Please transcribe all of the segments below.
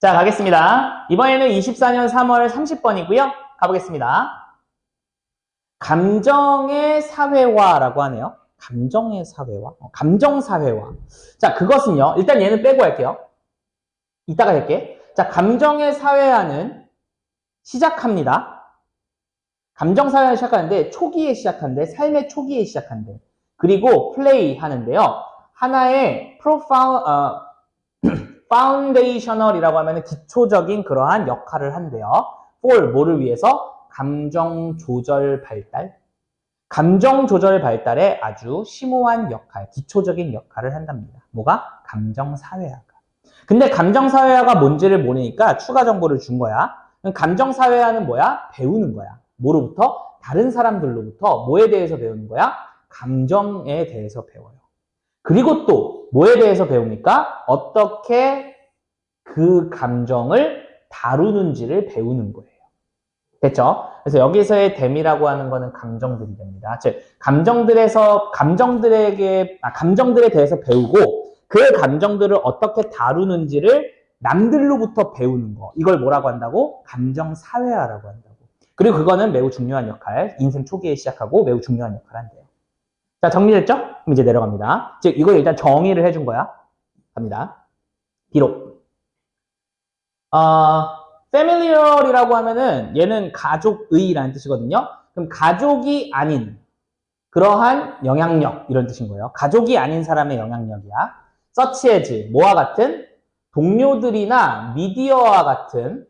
자, 가겠습니다. 이번에는 24년 3월 30번이고요. 가보겠습니다. 감정의 사회화라고 하네요. 감정의 사회화? 감정 사회화. 자, 그것은요. 일단 얘는 빼고 할게요. 이따가 할게. 자, 감정의 사회화는 시작합니다. 감정 사회화 시작하는데 초기에 시작한대. 삶의 초기에 시작한대. 그리고 플레이 하는데요. 하나의 파운데이셔널이라고 하면 기초적인 그러한 역할을 한대요. for 뭐를 위해서? 감정 조절 발달. 감정 조절 발달에 아주 심오한 역할, 기초적인 역할을 한답니다. 뭐가? 감정 사회화가. 근데 감정 사회화가 뭔지를 모르니까 추가 정보를 준 거야. 감정 사회화는 뭐야? 배우는 거야. 뭐로부터? 다른 사람들로부터 뭐에 대해서 배우는 거야? 감정에 대해서 배워요. 그리고 또 뭐에 대해서 배웁니까? 어떻게 그 감정을 다루는지를 배우는 거예요. 됐죠? 그래서 여기서의 댐이라고 하는 거는 감정들이 됩니다. 즉, 감정들에 대해서 배우고 그 감정들을 어떻게 다루는지를 남들로부터 배우는 거. 이걸 뭐라고 한다고? 감정 사회화라고 한다고. 그리고 그거는 매우 중요한 역할, 인생 초기에 시작하고 매우 중요한 역할을 한대요. 자, 정리됐죠? 그럼 이제 내려갑니다. 즉, 이걸 일단 정의를 해준 거야. 갑니다. 비록. familiar이라고 하면은 얘는 가족의라는 뜻이거든요. 그럼 가족이 아닌 그러한 영향력 이런 뜻인 거예요. 가족이 아닌 사람의 영향력이야. such as 뭐와 같은 동료들이나 미디어와 같은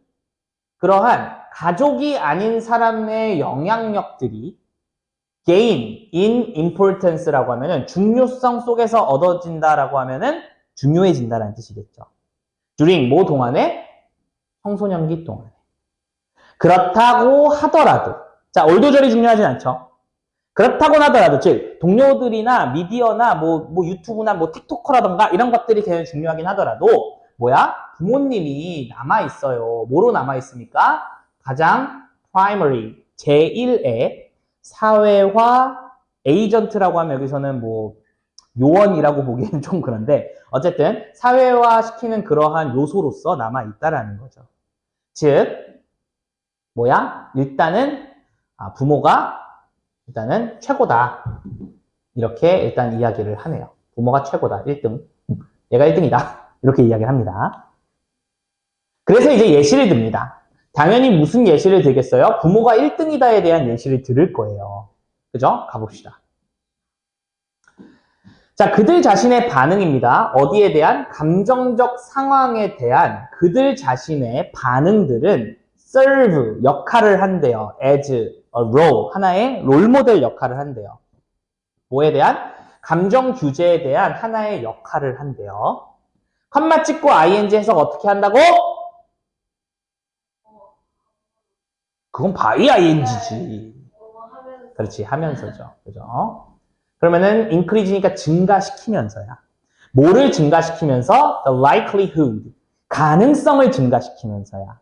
그러한 가족이 아닌 사람의 영향력들이 gain in importance라고 하면은 중요성 속에서 얻어진다라고 하면은 중요해진다라는 뜻이겠죠. during 뭐 동안에? 청소년기 동안에. 그렇다고 하더라도, 자, 올도절이 중요하진 않죠. 그렇다고 하더라도, 즉, 동료들이나 미디어나 뭐 유튜브나 뭐 틱토커라던가 이런 것들이 굉장히 중요하긴 하더라도, 뭐야? 부모님이 남아있어요. 뭐로 남아있습니까? 가장 primary, 제1의 사회화 에이전트라고 하면 여기서는 뭐 요원이라고 보기에는 좀 그런데 어쨌든 사회화시키는 그러한 요소로서 남아있다라는 거죠. 즉 뭐야? 일단은 부모가 일단은 최고다. 이렇게 일단 이야기를 하네요. 부모가 최고다. 1등. 얘가 1등이다. 이렇게 이야기를 합니다. 그래서 이제 예시를 듭니다. 당연히 무슨 예시를 들겠어요? 부모가 1등이다에 대한 예시를 들을 거예요. 그죠? 가봅시다. 자, 그들 자신의 반응입니다. 어디에 대한? 감정적 상황에 대한 그들 자신의 반응들은 serve, 역할을 한대요. as a role, 하나의 롤모델 역할을 한대요. 뭐에 대한? 감정 규제에 대한 하나의 역할을 한대요. 컴마 찍고 ing 해석 어떻게 한다고? 그건 by ing지. 그렇지, 하면서죠. 그죠? 그러면은 increase니까 증가시키면서야. 뭐를 증가시키면서? the likelihood, 가능성을 증가시키면서야.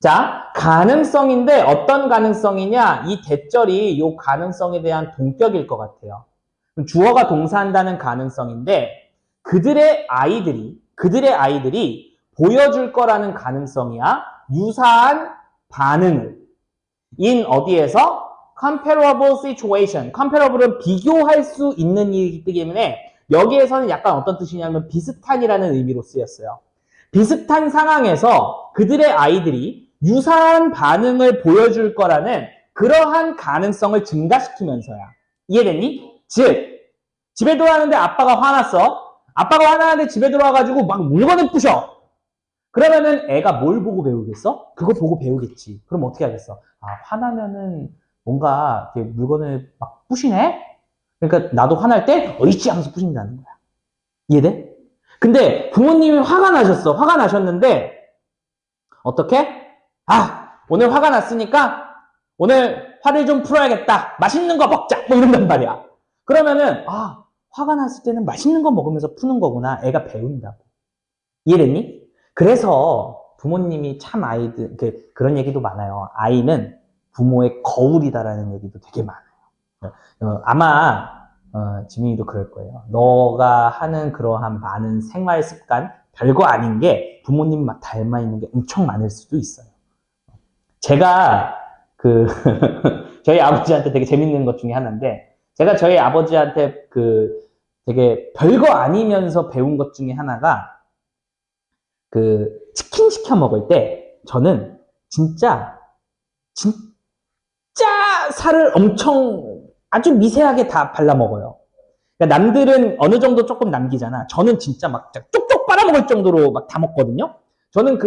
자, 가능성인데 어떤 가능성이냐? 이 대절이 이 가능성에 대한 동격일 것 같아요. 주어가 동사한다는 가능성인데 그들의 아이들이 보여줄 거라는 가능성이야. 유사한 반응을 in 어디에서? comparable situation. comparable은 비교할 수 있는 일이기 때문에 여기에서는 약간 어떤 뜻이냐면 비슷한이라는 의미로 쓰였어요. 비슷한 상황에서 그들의 아이들이 유사한 반응을 보여줄 거라는 그러한 가능성을 증가시키면서야. 이해됐니? 즉, 집에 들어왔는데 아빠가 화났어. 아빠가 화나는데 집에 들어와가지고 막 물건을 부셔. 그러면은 애가 뭘 보고 배우겠어? 그거 보고 배우겠지. 그럼 어떻게 하겠어? 화나면은 뭔가 물건을 막 부시네? 그러니까 나도 화날 때 어이치 하면서 부신다는 거야. 이해돼? 근데 부모님이 화가 나셨는데 어떻게? 오늘 화가 났으니까 오늘 화를 좀 풀어야겠다. 맛있는 거 먹자. 뭐 이런단 말이야. 그러면은 화가 났을 때는 맛있는 거 먹으면서 푸는 거구나. 애가 배운다고. 이해됐니? 그래서 부모님이 참 아이들 그런 얘기도 많아요. 아이는 부모의 거울이다라는 얘기도 되게 많아요. 아마 지민이도 그럴 거예요. 너가 하는 그러한 많은 생활 습관, 별거 아닌 게 부모님 막 닮아 있는 게 엄청 많을 수도 있어요. 제가 저희 아버지한테 되게 재밌는 것 중에 하나인데, 제가 저희 아버지한테 되게 별거 아니면서 배운 것 중에 하나가, 치킨 시켜 먹을 때, 저는 진짜 살을 엄청 아주 미세하게 다 발라 먹어요. 그러니까 남들은 어느 정도 조금 남기잖아. 저는 진짜 막 쪽쪽 빨아먹을 정도로 막 다 먹거든요. 저는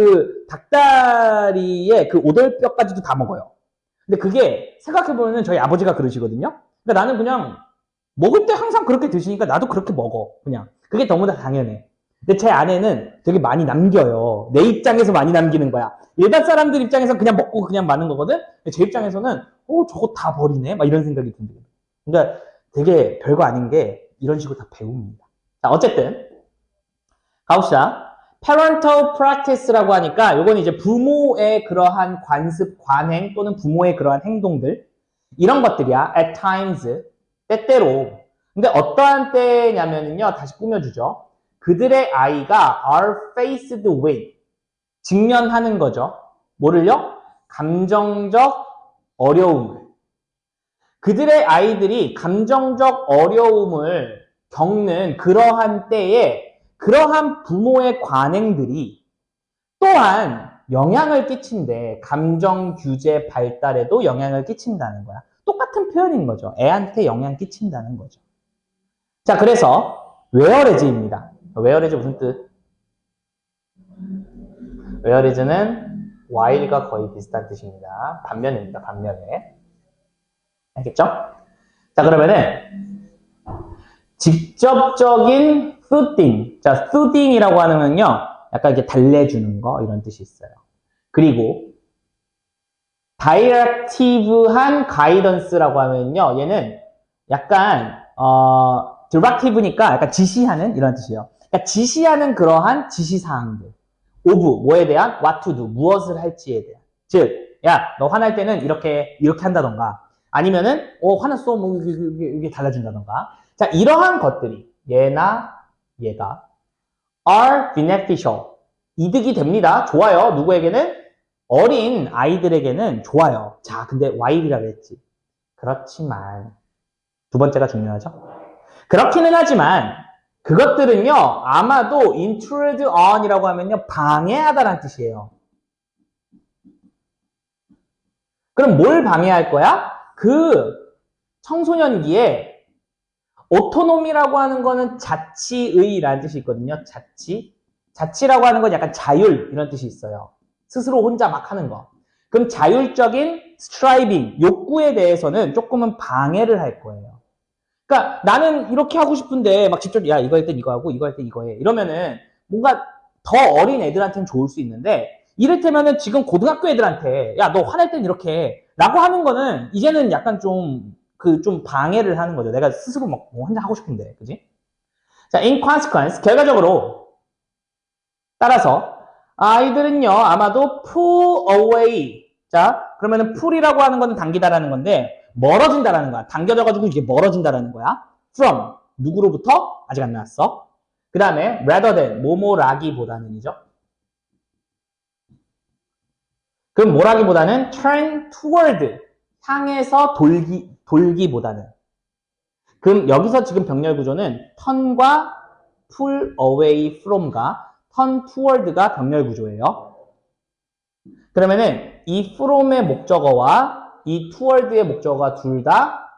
닭다리에 오돌뼈까지도 다 먹어요. 근데 그게 생각해보면 저희 아버지가 그러시거든요. 그러니까 나는 그냥 먹을 때 항상 그렇게 드시니까 나도 그렇게 먹어. 그냥. 그게 너무나 당연해. 근데 제 아내는 되게 많이 남겨요. 내 입장에서 많이 남기는 거야. 일반 사람들 입장에서 그냥 먹고 그냥 마는 거거든? 근데 제 입장에서는, 저거 다 버리네? 막 이런 생각이 든대요. 그러니까 되게 별거 아닌 게 이런 식으로 다 배웁니다. 자, 어쨌든. 가봅시다. parental practice라고 하니까 요건 이제 부모의 그러한 관습, 관행 또는 부모의 그러한 행동들. 이런 것들이야. at times. 때때로. 근데 어떠한 때냐면요. 다시 꾸며주죠. 그들의 아이가 are faced with. 직면하는 거죠. 뭐를요? 감정적 어려움을. 그들의 아이들이 감정적 어려움을 겪는 그러한 때에 그러한 부모의 관행들이 또한 영향을 끼친대. 감정 규제 발달에도 영향을 끼친다는 거야. 똑같은 표현인 거죠. 애한테 영향 끼친다는 거죠. 자, 그래서 whereas입니다. whereas 무슨 뜻? whereas는 while과 거의 비슷한 뜻입니다. 반면입니다. 반면에. 알겠죠? 자, 그러면은 직접적인 soothing. 자, soothing이라고 하면요, 약간 이렇게 달래주는 거 이런 뜻이 있어요. 그리고 directive한 guidance라고 하면요, 얘는 약간 directive니까 약간 지시하는 이런 뜻이에요. 그러니까 지시하는 그러한 지시사항들. of 뭐에 대한 what to do 무엇을 할지에 대한. 즉, 야, 너 화날 때는 이렇게 한다던가. 아니면은 화났어 뭐 이게 달라진다던가. 자, 이러한 것들이 얘나 얘가 are beneficial. 이득이 됩니다. 좋아요. 누구에게는? 어린 아이들에게는 좋아요. 자, 근데 while이라고 했지. 그렇지만 두 번째가 중요하죠. 그렇기는 하지만 그것들은요, 아마도 intrude on이라고 하면요, 방해하다라는 뜻이에요. 그럼 뭘 방해할 거야? 청소년기에 오토노미라고 하는 거는 자치의라는 뜻이 있거든요. 자치라고 하는 건 약간 자율 이런 뜻이 있어요. 스스로 혼자 막 하는 거. 그럼 자율적인 스트라이빙, 욕구에 대해서는 조금은 방해를 할 거예요. 그러니까 나는 이렇게 하고 싶은데 막 직접 야 이거 할 땐 이거 하고 이거 할 땐 이거 해. 이러면은 뭔가 더 어린 애들한테는 좋을 수 있는데 이를테면은 지금 고등학교 애들한테 야 너 화낼 땐 이렇게 해. 라고 하는 거는 이제는 약간 좀 방해를 하는 거죠. 내가 스스로 막 뭐 혼자 하고 싶은데. 그지? 자, in consequence, 결과적으로 따라서 아이들은요, 아마도 pull away. 자, 그러면은 pull이라고 하는 거는 당기다라는 건데 멀어진다라는 거야. 당겨져가지고 이게 멀어진다라는 거야. from 누구로부터? 아직 안 나왔어. 그 다음에 rather than 뭐뭐라기보다는이죠. 그럼 뭐라기보다는 turn toward 향해서 돌기보다는. 그럼 여기서 지금 병렬 구조는 턴과 pull away from과 turn toward가 병렬 구조예요. 그러면은 이 from의 목적어와 이 toward의 목적어가 둘 다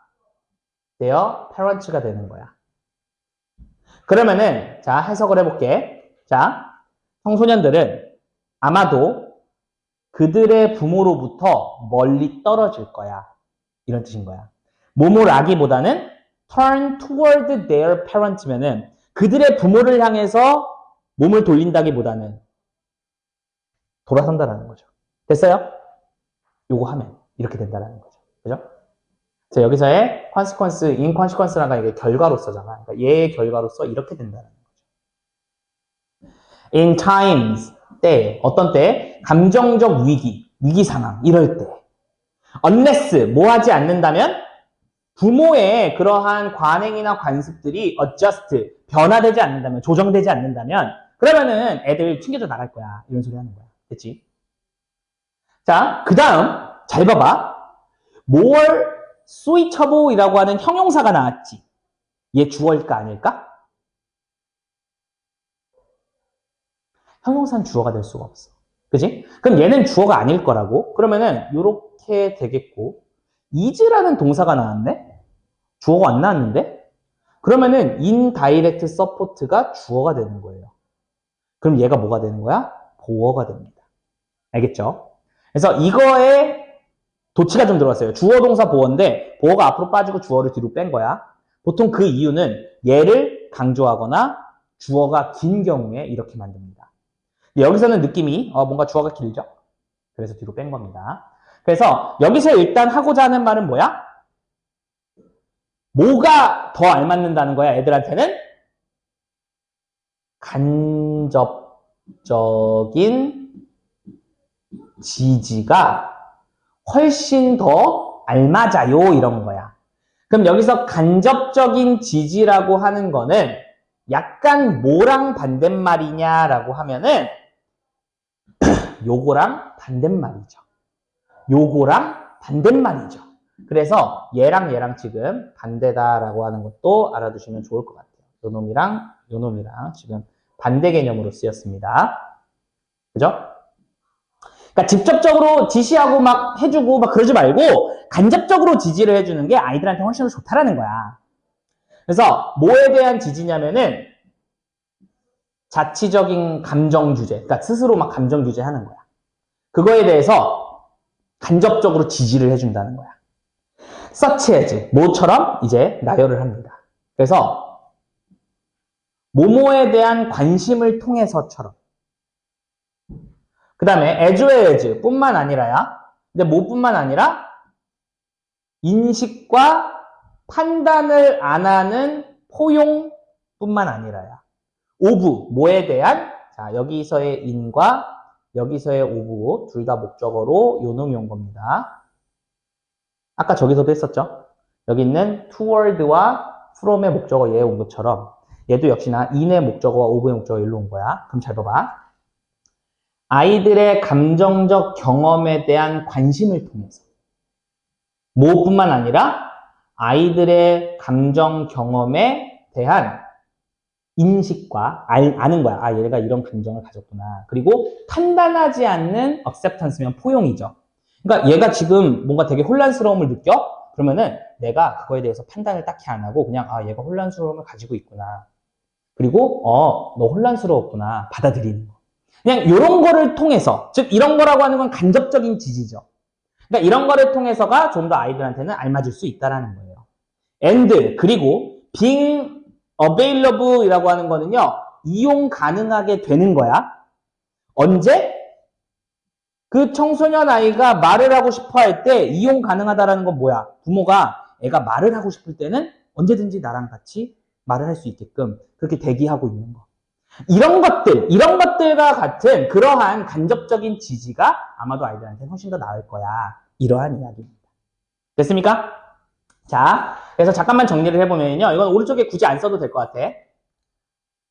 their parents가 되는 거야. 그러면은 자, 해석을 해볼게. 자, 청소년들은 아마도 그들의 부모로부터 멀리 떨어질 거야. 이런 뜻인 거야. 뭐뭐라기보다는 turn toward their parents면은 그들의 부모를 향해서 몸을 돌린다기보다는 돌아선다라는 거죠. 됐어요? 요거 하면 이렇게 된다라는 거죠. 그죠? 자, 여기서의 consequence, inconsequence라는 게 결과로서잖아. 그러니까 얘의 결과로서 이렇게 된다는 거죠. In times, 때, 어떤 때? 감정적 위기 상황, 이럴 때. unless, 뭐 하지 않는다면? 부모의 그러한 관행이나 관습들이 adjust, 변화되지 않는다면, 조정되지 않는다면, 그러면은 애들 튕겨져 나갈 거야. 이런 소리 하는 거야. 됐지? 자, 그 다음 잘 봐봐. more switchable이라고 하는 형용사가 나왔지. 얘 주어일까 아닐까? 형용사는 주어가 될 수가 없어. 그지? 그럼 얘는 주어가 아닐 거라고. 그러면은 요렇게 되겠고 is라는 동사가 나왔네? 주어가 안 나왔는데? 그러면은 indirect support가 주어가 되는 거예요. 그럼 얘가 뭐가 되는 거야? 보어가 됩니다. 알겠죠? 그래서 이거에 도치가 좀 들어갔어요. 주어 동사 보어인데 보어가 앞으로 빠지고 주어를 뒤로 뺀 거야. 보통 그 이유는 얘를 강조하거나 주어가 긴 경우에 이렇게 만듭니다. 여기서는 느낌이 뭔가 주어가 길죠? 그래서 뒤로 뺀 겁니다. 그래서 여기서 일단 하고자 하는 말은 뭐야? 뭐가 더 알맞는다는 거야, 애들한테는? 간접적인 지지가 훨씬 더 알맞아요, 이런 거야. 그럼 여기서 간접적인 지지라고 하는 거는 약간 뭐랑 반대말이냐라고 하면은 요거랑 반대말이죠. 요거랑 반대말이죠. 그래서 얘랑 지금 반대다라고 하는 것도 알아두시면 좋을 것 같아요. 요 놈이랑 지금 반대 개념으로 쓰였습니다. 그죠? 그러니까 직접적으로 지시하고 막 해주고 막 그러지 말고 간접적으로 지지를 해주는 게 아이들한테 훨씬 더 좋다라는 거야. 그래서 뭐에 대한 지지냐면은 자치적인 감정 주제, 그러니까 스스로 막 감정 주제 하는 거야. 그거에 대해서 간접적으로 지지를 해준다는 거야. such as, 뭐처럼 이제 나열을 합니다. 그래서 뭐뭐에 대한 관심을 통해서처럼. 그 다음에 as well as 뿐만 아니라야. 근데 뭐뿐만 아니라 인식과 판단을 안 하는 포용뿐만 아니라야. of, 뭐에 대한, 자, 여기서의 in과 여기서의 of, 둘 다 목적어로 요 놈이 온 겁니다. 아까 저기서도 했었죠? 여기 있는 toward와 from의 목적어 얘에 온 것처럼 얘도 역시나 in의 목적어와 of의 목적어가 일로 온 거야. 그럼 잘 봐봐. 아이들의 감정적 경험에 대한 관심을 통해서 뭐뿐만 아니라 아이들의 감정 경험에 대한 인식과 아는 거야. 아, 얘가 이런 감정을 가졌구나. 그리고 판단하지 않는 acceptance면 포용이죠. 그러니까 얘가 지금 뭔가 되게 혼란스러움을 느껴? 그러면은 내가 그거에 대해서 판단을 딱히 안 하고 그냥 아, 얘가 혼란스러움을 가지고 있구나. 그리고 너 혼란스러웠구나. 받아들이는 거. 그냥 이런 거를 통해서, 즉 이런 거라고 하는 건 간접적인 지지죠. 그러니까 이런 거를 통해서가 좀 더 아이들한테는 알맞을 수 있다라는 거예요. and 그리고 being available이라고 하는 거는요. 이용 가능하게 되는 거야. 언제? 그 청소년 아이가 말을 하고 싶어 할 때 이용 가능하다라는 건 뭐야? 부모가 애가 말을 하고 싶을 때는 언제든지 나랑 같이 말을 할 수 있게끔 그렇게 대기하고 있는 거. 이런 것들과 같은 그러한 간접적인 지지가 아마도 아이들한테 훨씬 더 나을 거야. 이러한 이야기입니다. 됐습니까? 자, 그래서 잠깐만 정리를 해보면요. 이건 오른쪽에 굳이 안 써도 될 것 같아.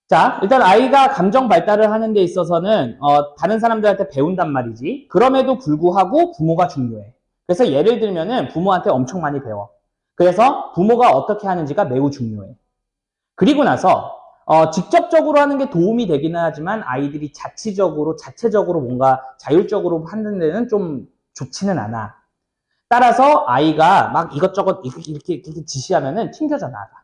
자, 일단 아이가 감정 발달을 하는 데 있어서는 다른 사람들한테 배운단 말이지. 그럼에도 불구하고 부모가 중요해. 그래서 예를 들면은 부모한테 엄청 많이 배워. 그래서 부모가 어떻게 하는지가 매우 중요해. 그리고 나서 직접적으로 하는 게 도움이 되기는 하지만 아이들이 자체적으로 뭔가 자율적으로 하는 데는 좀 좋지는 않아. 따라서 아이가 막 이것저것 이렇게 지시하면은 튕겨져 나가.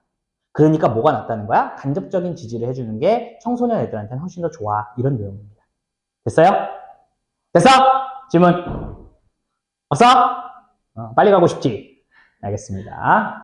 그러니까 뭐가 낫다는 거야? 간접적인 지지를 해주는 게 청소년 애들한테는 훨씬 더 좋아. 이런 내용입니다. 됐어요? 됐어? 질문? 없어? 빨리 가고 싶지? 알겠습니다.